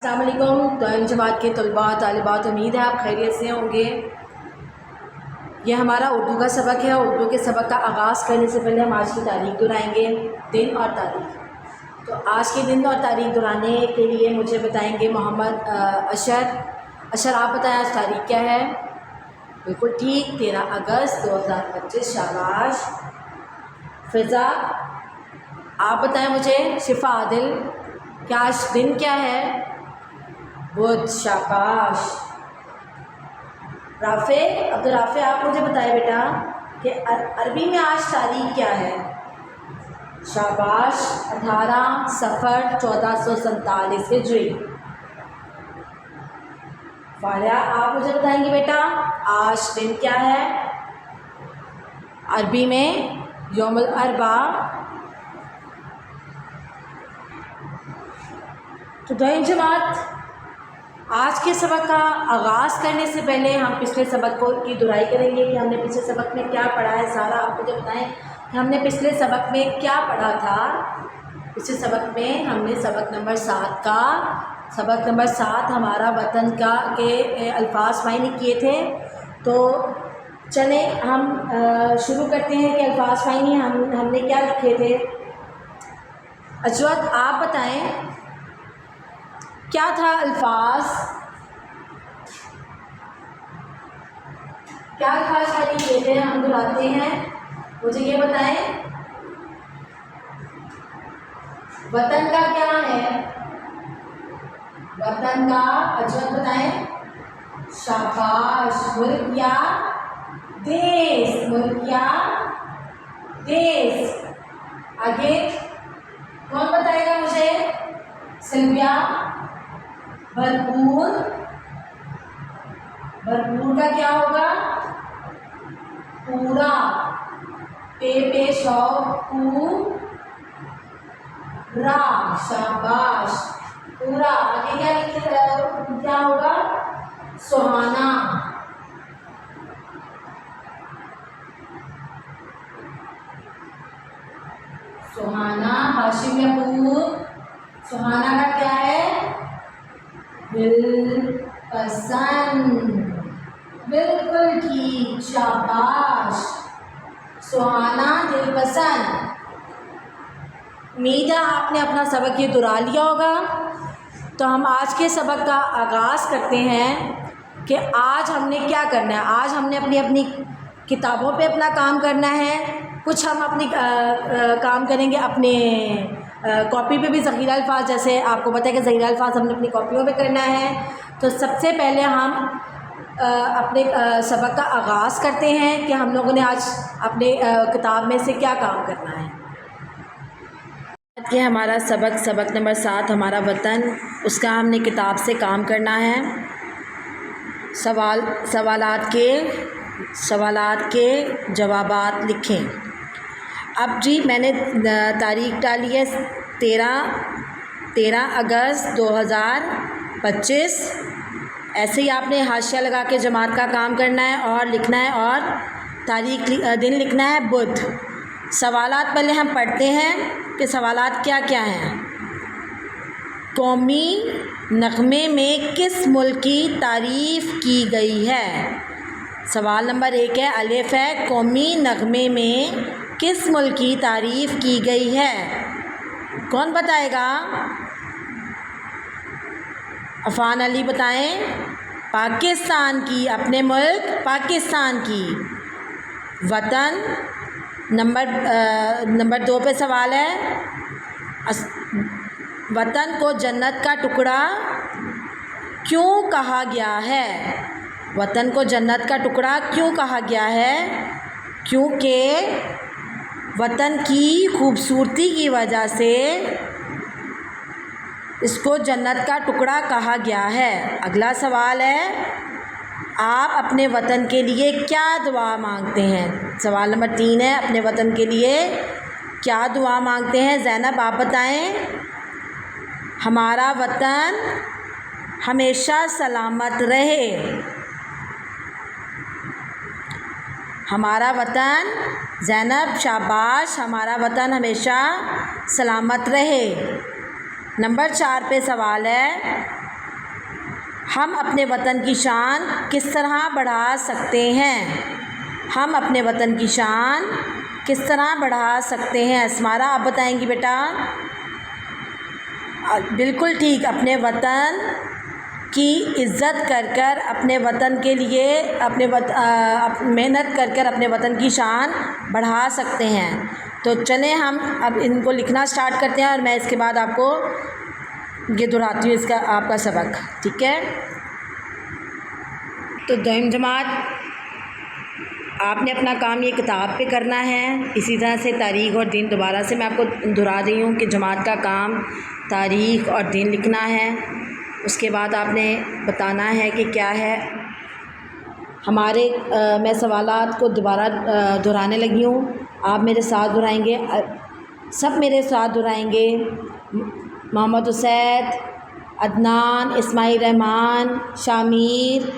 अस्सलाम वालेकुम। तो जमात के तलबा तालिबात, उम्मीद है आप खैरियत से होंगे। ये हमारा उर्दू का सबक है। उर्दू के सबक का आगाज़ करने से पहले हम आज की तारीख दोहराएंगे, दिन और तारीख। तो आज के दिन और तारीख दोहराने के लिए मुझे बताएंगे मोहम्मद अशर। आप बताएं आज तारीख क्या है? बिल्कुल ठीक, 13 अगस्त 2025। शाबाश। फ़िज़ा आप बताएं मुझे। शिफ़ा आदिल क्या आज दिन क्या है? बुध। शाबाश। राफ़े अब्दुल राफ़े आप मुझे बताएं बेटा कि अरबी में आज तारीख क्या है? शाबाश। 18 सफ़र 1447 हिजरी। फारिया आप मुझे बताएंगे बेटा आज दिन क्या है? अरबी में यौमुल अरबा। तो दो जमात, आज के सबक का आगाज़ करने से पहले हम पिछले सबक की दुहराई करेंगे कि हमने पिछले सबक में क्या पढ़ा है। सारा आप मुझे बताएं कि हमने पिछले सबक में क्या पढ़ा था। पिछले सबक में हमने सबक नंबर 7 हमारा वतन का के अल्फाज मायने किए थे। तो चलें हम शुरू करते हैं कि अल्फाज मायने हमने क्या लिखे थे। अजवद आप बताएं क्या था अल्फाज, क्या अल्फाज मायने किए थे? हम दोहराते हैं, मुझे ये बताएं वतन का क्या है? वतन का अजवद बताएं। शाबाश। मुल्क या देश? मुल्क या देश। आगे कौन बताएगा मुझे? सिल्विया। भरपूर। भरपूर का क्या होगा? पूरा। पे पूरा। शाबाश। पूरा। आगे क्या होगा? सुहाना। सुहाना। हाशिम याकूब सुहाना का क्या है? दिलपसंद। बिल्कुल ठीक। शाबाश। सुहाना दिलपसंद। उम्मीद है आपने अपना सबक ये दोहरा लिया होगा। तो हम आज के सबक का आगाज़ करते हैं कि आज हमने क्या करना है। आज हमने अपनी अपनी किताबों पे अपना काम करना है। कुछ हम अपनी काम करेंगे अपने कॉपी पे भी। ज़ख़ीरा अल्फाज, जैसे आपको पता है कि ज़ख़ीरा अल्फाज हमने अपनी कॉपियों पे करना है। तो सबसे पहले हम अपने सबक का आगाज़ करते हैं कि हम लोगों ने आज अपने किताब में से क्या काम करना है। कि हमारा सबक नंबर 7 हमारा वतन, उसका हमने किताब से काम करना है। सवालात के जवाबात लिखें। अब जी मैंने तारीख डाली है 13 अगस्त 2025। ऐसे ही आपने हाशिया लगा के जमात का काम करना है और लिखना है, और तारीख दिन लिखना है बुध। सवालात पहले हम पढ़ते हैं कि सवालात क्या क्या हैं। कौमी नग़मे में किस मुल्क की तारीफ़ की गई है? सवाल नंबर 1 है, अलिफ है, कौमी नग़मे में किस मुल्क की तारीफ़ की गई है? कौन बताएगा? अफ़ान अली बताएं। पाकिस्तान की, अपने मुल्क पाकिस्तान की। वतन नंबर 2 पे सवाल है, वतन को जन्नत का टुकड़ा क्यों कहा गया है? वतन को जन्नत का टुकड़ा क्यों कहा गया है? क्योंकि वतन की खूबसूरती की वजह से इसको जन्नत का टुकड़ा कहा गया है। अगला सवाल है, आप अपने वतन के लिए क्या दुआ मांगते हैं? सवाल नंबर 3 है, अपने वतन के लिए क्या दुआ मांगते हैं? ज़ैनब आप बताएं। हमारा वतन हमेशा सलामत रहे। हमारा वतन, ज़ैनब शाबाश, हमारा वतन हमेशा सलामत रहे। नंबर 4 पे सवाल है, हम अपने वतन की शान किस तरह बढ़ा सकते हैं? हम अपने वतन की शान किस तरह बढ़ा सकते हैं? अस्मारा, आप बताएंगी बेटा। बिल्कुल ठीक, अपने वतन की इज़्ज़त कर कर, अपने वतन के लिए मेहनत कर कर अपने वतन की शान बढ़ा सकते हैं। तो चलें हम अब इनको लिखना स्टार्ट करते हैं और मैं इसके बाद आपको ये दोहराती हूँ इसका आपका सबक, ठीक है। तो दसवीं जमात, आपने अपना काम ये किताब पे करना है। इसी तरह से तारीख़ और दिन, दोबारा से मैं आपको दोहरा रही हूँ कि जमात का काम तारीख़ और दिन लिखना है। उसके बाद आपने बताना है कि क्या है हमारे मैं सवालात को दोबारा दोहराने लगी हूँ, आप मेरे साथ दोहराएंगे, सब मेरे साथ दोहराएंगे। मोहम्मद हुसैन, अदनान, इस्माइल रहमान, शामिर,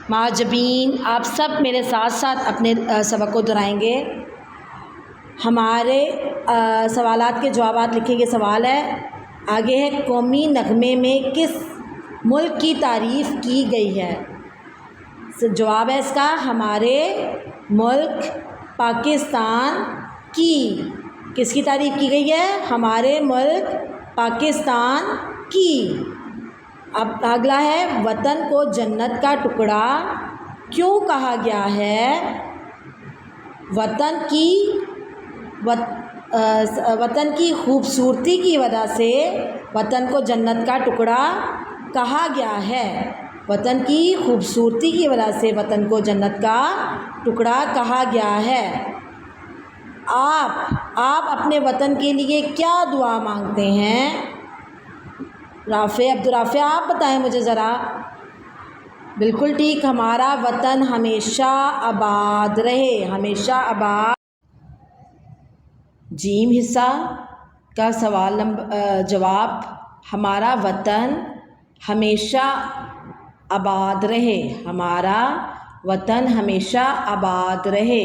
माजबीन, आप सब मेरे साथ साथ अपने सबक को दोहराएंगे। हमारे सवालात के जवाबात लिखेंगे। सवाल है, आगे है, कौमी नगमे में किस मुल्क की तारीफ़ की गई है? जवाब है इसका, हमारे मुल्क पाकिस्तान की। किसकी तारीफ़ की गई है? हमारे मुल्क पाकिस्तान की। अब अगला है, वतन को जन्नत का टुकड़ा क्यों कहा गया है? वतन की खूबसूरती की वजह से वतन को जन्नत का टुकड़ा कहा गया है। वतन की खूबसूरती की वजह से वतन को जन्नत का टुकड़ा कहा गया है। आप अपने वतन के लिए क्या दुआ मांगते हैं? राफ़े, अब्दुर्राफ़े, आप बताएं मुझे ज़रा। बिल्कुल ठीक, हमारा वतन हमेशा आबाद रहे, हमेशा आबाद। जीम हिस्सा का सवाल जवाब, हमारा वतन हमेशा आबाद रहे, हमारा वतन हमेशा आबाद रहे।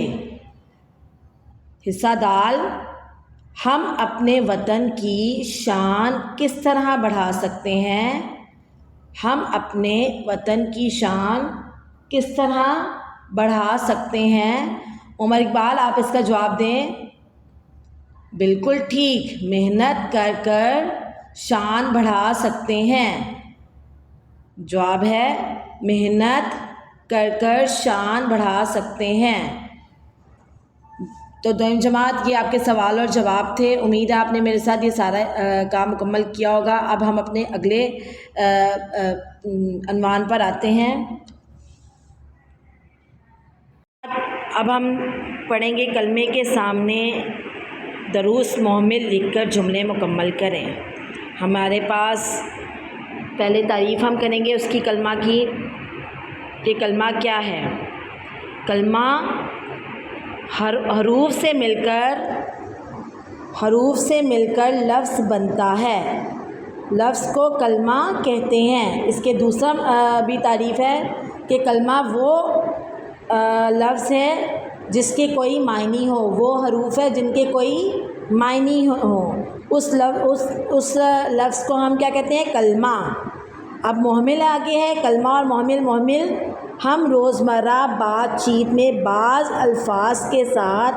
हिस्सा दाल, हम अपने वतन की शान किस तरह बढ़ा सकते हैं? हम अपने वतन की शान किस तरह बढ़ा सकते हैं? उमर इकबाल, आप इसका जवाब दें। बिल्कुल ठीक, मेहनत कर कर शान बढ़ा सकते हैं। जवाब है, मेहनत कर कर शान बढ़ा सकते हैं। तो दसवीं जमात, ये आपके सवाल और जवाब थे। उम्मीद है आपने मेरे साथ ये सारा काम मुकम्मल किया होगा। अब हम अपने अगले अनवान पर आते हैं। अब हम पढ़ेंगे, कलमे के सामने दरूस मोहम्मद लिखकर जुमले मुकम्मल करें। हमारे पास पहले तारीफ़ हम करेंगे उसकी, कलमा की, कि कलमा क्या है। कलमा हरूफ से मिलकर लफ्ज़ बनता है, लफ्ज़ को कलमा कहते हैं। इसके दूसरा भी तारीफ़ है कि कलमा वो लफ्ज़ है जिसके कोई मायनी हो, वो हरूफ है जिनके कोई मायनी हो, उस लफ्ज़ को हम क्या कहते हैं? कलमा। अब मोहमिल आगे है, कलमा और मोहमिल हम रोज़मर्रा बातचीत में बाज़ अल्फाज के साथ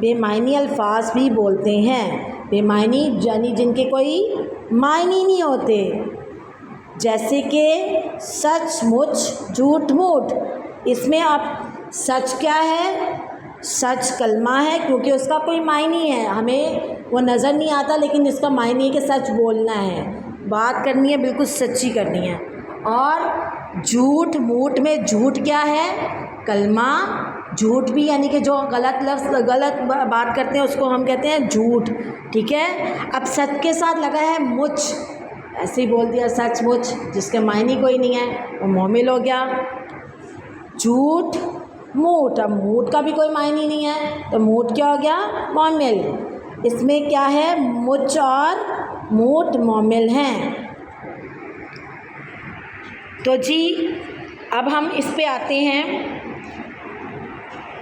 बेमायनी अल्फाज भी बोलते हैं। बेमायनी यानी जिनके कोई मायनी नहीं होते, जैसे कि सचमुच, झूठ मूठ। इसमें आप सच क्या है? सच कलमा है, क्योंकि उसका कोई मायनी है, हमें वो नज़र नहीं आता, लेकिन इसका मायनी है कि सच बोलना है, बात करनी है, बिल्कुल सच्ची करनी है। और झूठ मूठ में झूठ क्या है? कलमा। झूठ भी यानी कि जो गलत गलत बात करते हैं उसको हम कहते हैं झूठ, ठीक है। अब सच के साथ लगा है मुझ, ऐसे ही बोल दिया सचमुच, जिसके मायने कोई नहीं है, वो मोमिल हो गया। झूठ मूठ, अब मूठ का भी कोई मायने नहीं है, तो मूठ क्या हो गया? मोमिल। इसमें क्या है? मुझ और मूठ मोमिल हैं। तो जी अब हम इस पे आते हैं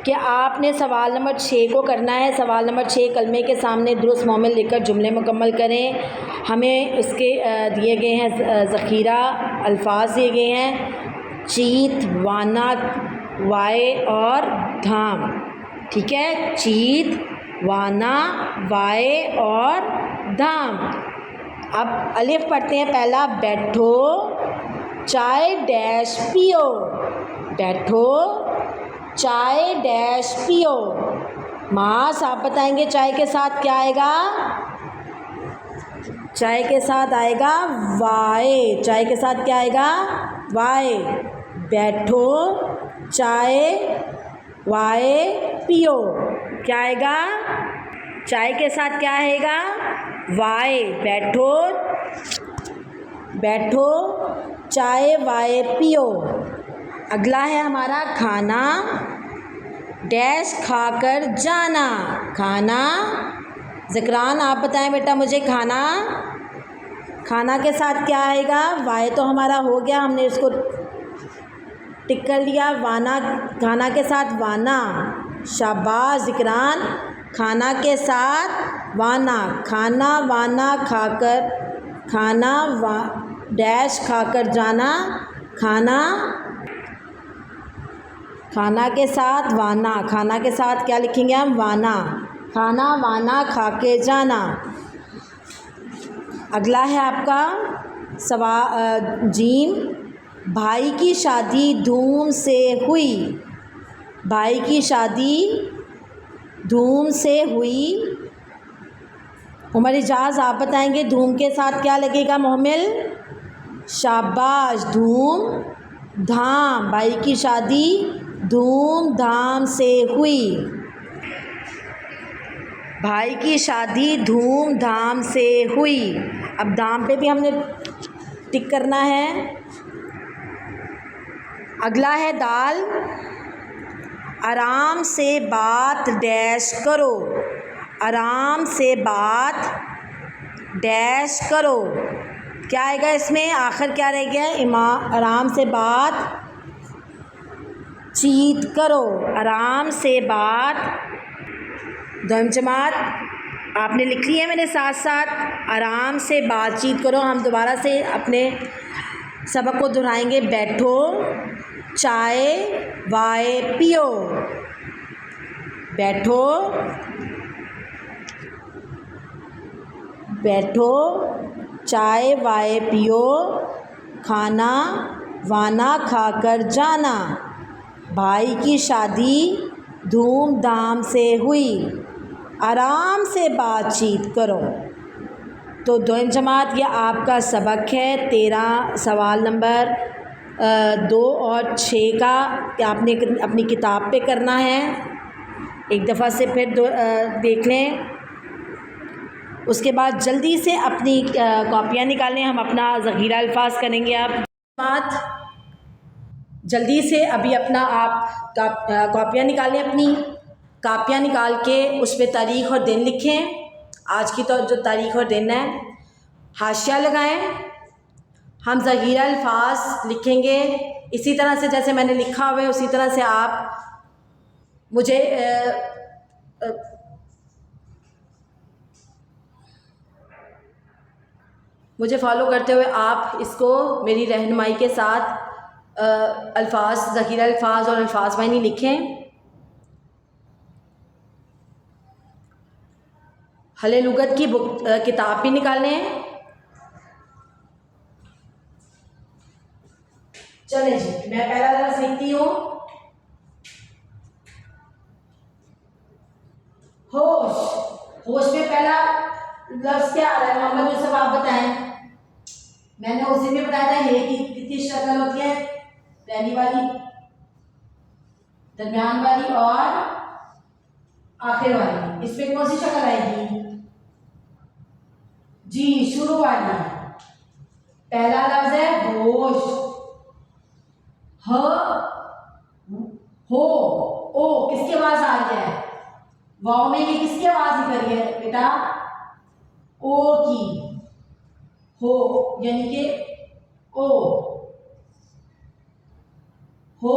कि आपने सवाल नंबर 6 को करना है। सवाल नंबर 6, कलमे के सामने दुरुस्त मोमिल लिखकर जुमले मुकम्मल करें। हमें उसके दिए गए हैं ज़ख़ीरा अल्फाज दिए गए हैं चीत, वाना, वाए और धाम। ठीक है, चीत, वाना, वाए और धाम। अब अलिफ पढ़ते हैं। पहला, बैठो चाय डैश पियो। बैठो चाय डैश पियो। मास आप बताएंगे चाय के साथ क्या आएगा? चाय के साथ आएगा वाए। चाय के साथ क्या आएगा? वाए। बैठो चाय वाए पियो। क्या आएगा? चाय के साथ क्या आएगा? वाए। बैठो बैठो चाय वाए पियो। अगला है हमारा खाना डैश खाकर जाना। खाना, ज़िक्रान आप बताएं बेटा मुझे, खाना, खाना के साथ क्या आएगा? वाए तो हमारा हो गया, हमने उसको टिक कर लिया। वाना, खाना के साथ वाना। शाबाश ज़िक्रान, खाना के साथ वाना। खाना वाना खाकर, खाना वा डैश खाकर जाना। खाना, खाना के साथ वाना। खाना के साथ क्या लिखेंगे हम? वाना। खाना वाना खा के जाना। अगला है आपका जीम, भाई की शादी धूम से हुई। भाई की शादी धूम से हुई। उमर इजाज़ आप बताएंगे धूम के साथ क्या लगेगा मोहम्मिल? शाबाश, धूम धाम। भाई की शादी धूम धाम से हुई। भाई की शादी धूम धाम से हुई। अब धाम पे भी हमने टिक करना है। अगला है दाल, आराम से बात डैश करो। आराम से बात डैश करो। क्या आएगा इसमें? आखिर क्या रह गया? आराम से बात चीत करो। आराम से बात, दम जमात आपने लिख ली है मेरे साथ साथ। आराम से बातचीत करो। हम दोबारा से अपने सबक को दोहराएंगे। बैठो चाय वाए पियो। बैठो बैठो चाय वाए पियो। खाना वाना खाकर जाना। भाई की शादी धूमधाम से हुई। आराम से बातचीत करो। तो दोयम जमात ये आपका सबक है 13 सवाल नंबर 2 और 6 का आपने अपनी किताब पे करना है। एक दफ़ा से फिर देख लें। उसके बाद जल्दी से अपनी कॉपियाँ निकालें। हम अपना ज़ख़ीरा अल्फाज करेंगे। आप बात जल्दी से अभी अपना आप कॉपियाँ निकालें। अपनी कॉपियाँ निकाल के उस पर तारीख़ और दिन लिखें। आज की तो जो तारीख़ और दिन है, हाशिया लगाएं। हम ज़ख़ीरा अल्फाज लिखेंगे इसी तरह से जैसे मैंने लिखा हुआ है, उसी तरह से आप मुझे फ़ॉलो करते हुए आप इसको मेरी रहनुमाई के साथ अल्फाज, ज़ख़ीरा अल्फाज और अल्फाज मानी लिखें। हले लुगत की बुक किताब भी निकालें। चलें जी, मैं पहला लफ्ज़ लिखती हूँ होश। होश में पहला लफ्ज़ क्या आ रहा है? मोहम्मद यूसुफ आप बताएं। मैंने उस दिन भी बताया था हे की कितनी शक्ल होती है? पहली वाली, दरमियान वाली और आखिर वाली। इसमें कौन सी शक्ल आएगी? जी, शुरू वाली। पहला लफ्ज है होश। ह हो ओ किसकी आवाज आ रही है? वाव में ये किसकी आवाज निकल रही है बेटा? ओ की। हो यानी कि ओ। हो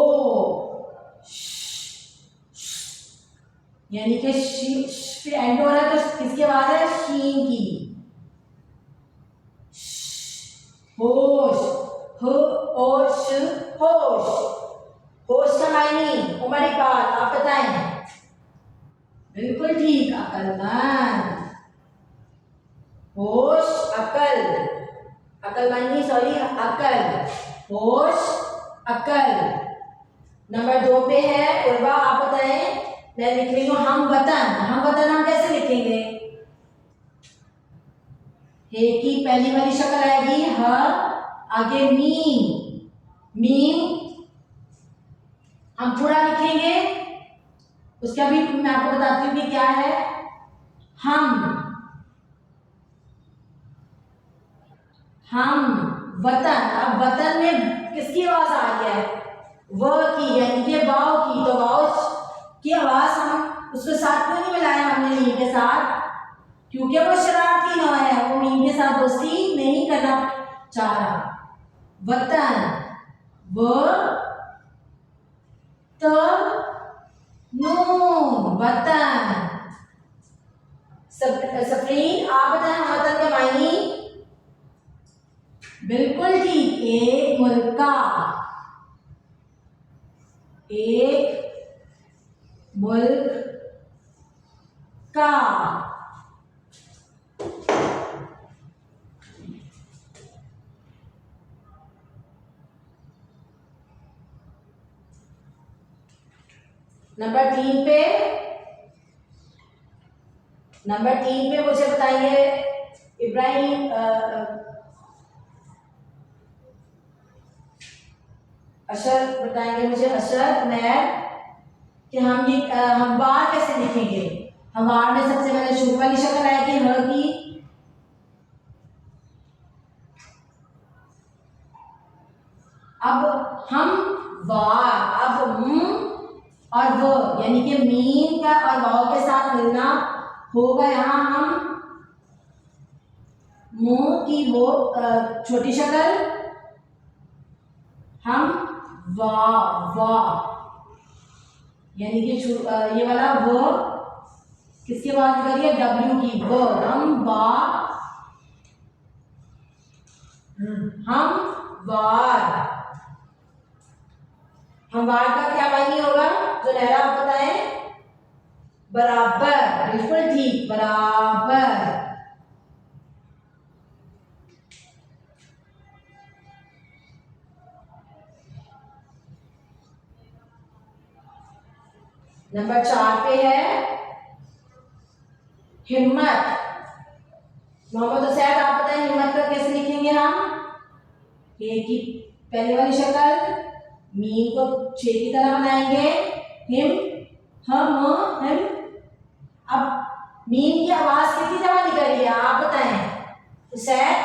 यानी कि पे एंड हो रहा है तो किसकी आवाज है? शीन की। होश होश। होश का मायने उमर इकबाल, आप बताएं। बिल्कुल ठीक, अक्लमंद। होश अकल, अकल मानी सॉरी अकल, होश अकल। नंबर 2 पे है उर्वा, आप बताएं। मैं लिख रही हूँ हम वतन। हम वतन हम कैसे लिखेंगे? हे की पहली वाली शक्ल आएगी ह, आगे मीम, मीम हम पूरा लिखेंगे। उसका भी मैं आपको बताती हूँ कि क्या है। हम वतन। अब वतन में किसकी आवाज आ गया है? व की, यानी कि वाव की। तो वाव की आवाज हम उसके साथ क्यों नहीं मिलाया हमने मीम के साथ? क्योंकि वो शरारती न है, वो मीम के साथ दोस्ती नहीं करना चाह रहा। वतन, व त नून, वतन। सफरीन, आप बताएं वतन के मायने। बिल्कुल ठीक, एक मुल्क का, एक मुल्क का। नंबर 3 पे, नंबर 3 पे मुझे बताइए इब्राहिम, अशर बताएंगे मुझे, अशर नैब, कि हम बार कैसे लिखेंगे? हम बार में सबसे पहले शुरू वाली शक्ल आएगी ह की। अब हम वार, अब और वो, यानी कि मीम का और वाव के साथ मिलना होगा। यहाँ हम मुंह की वो छोटी शक्ल, हम वा, यानी कि ये वाला वो किसकी बात करिए? डब्ल्यू की, वो। हम वा, हम वार। हम वार का क्या मायने होगा? जो लहरा आप बताएं। बराबर, बिल्कुल ठीक, बराबर। नंबर 4 पे है हिम्मत। मोहम्मद हुसैन, आप बताएं हिम्मत का कैसे लिखेंगे हम? ए की पहले वाली शक्ल, मीम को छे की तरह बनाएंगे। Him, him. अब मीम की आवाज कितनी दफा निकल रही है आप बताएं हुसैन?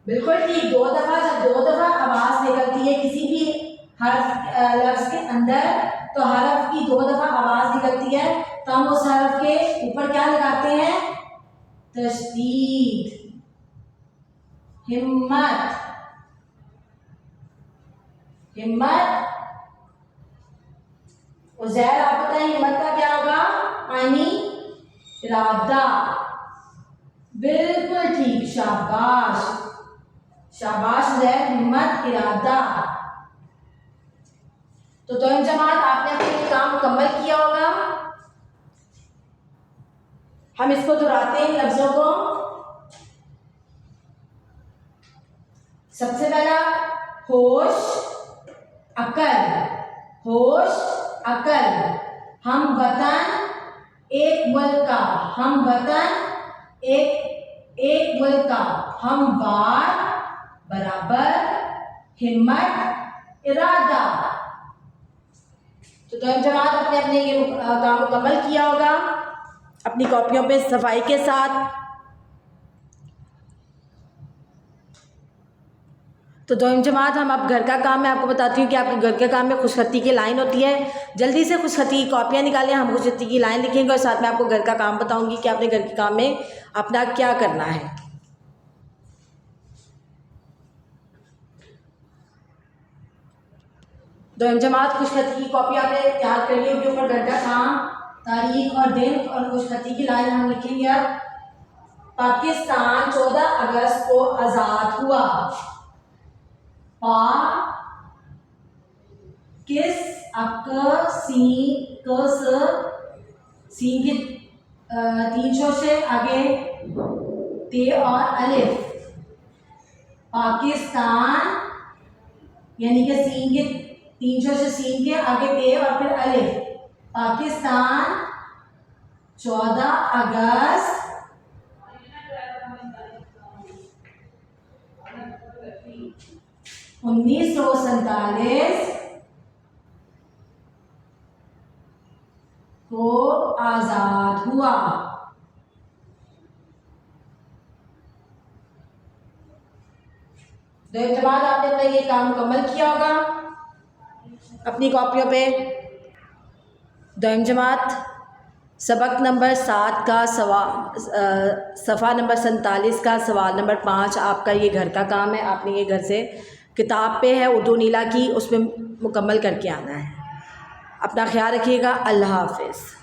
बिल्कुल ठीक, 2 दफा। जब 2 दफा आवाज निकलती है किसी भी हर्फ लफ्ज के अंदर, तो हर्फ की 2 दफा आवाज निकलती है, तो हम उस हर्फ के ऊपर क्या लगाते हैं? तशदीद। हिम्मत, हिम्मत। उज़ैर, आप बताएं हिम्मत का क्या होगा मानी? इरादा। बिल्कुल ठीक, शाबाश, शाबाश उज़ैर, हिम्मत इरादा। तो दोनों जमात आपने अपने काम मुकम्मल किया होगा। हम इसको दोहराते हैं लफ्जों को। सबसे पहला होश अकल, होश अकल। हम वतन एक मुल्क का, हम वतन एक मुल्क का। हम वार बराबर, हिम्मत इरादा। तो दोनों जमात अपने अपने ये काम मुकम्मल किया होगा अपनी कॉपियों पे सफाई के साथ। तो दोनों जमात हम अब घर का काम, मैं आपको बताती हूँ कि आपके घर के काम में खुशखती की लाइन होती है। जल्दी से खुशखती की कॉपियाँ निकालें, हम खुशखती की लाइन लिखेंगे और साथ में आपको घर का काम बताऊँगी कि आपने घर के काम में अपना क्या करना है। दोनों जमात खुशखती की कॉपी आपने तैयार कर ली होगी। ऊपर घर का काम, तारीख और दिन और खुशखती की लाइन हम लिखेंगे। अब पाकिस्तान 14 अगस्त को आज़ाद हुआ। पा किस अक सी क स सीन के 3 शोर से आगे ते और अलिफ। पाकिस्तान यानी कि सीन के 3 शोर से सीन के आगे ते और फिर अलिफ। पाकिस्तान 14 अगस्त 1947 को आज़ाद हुआ। दोस्तों जमात आपने अपना ये काम मुकम्मल किया होगा अपनी कॉपियों पे। दोयम जमात सबक नंबर 7 का सफ़ा नंबर 47 का सवाल नंबर 5 आपका ये घर का काम है। आपने ये घर से किताब पे है उर्दू नीला की, उसमें मुकम्मल करके आना है। अपना ख्याल रखिएगा। अल्लाह हाफ़िज़।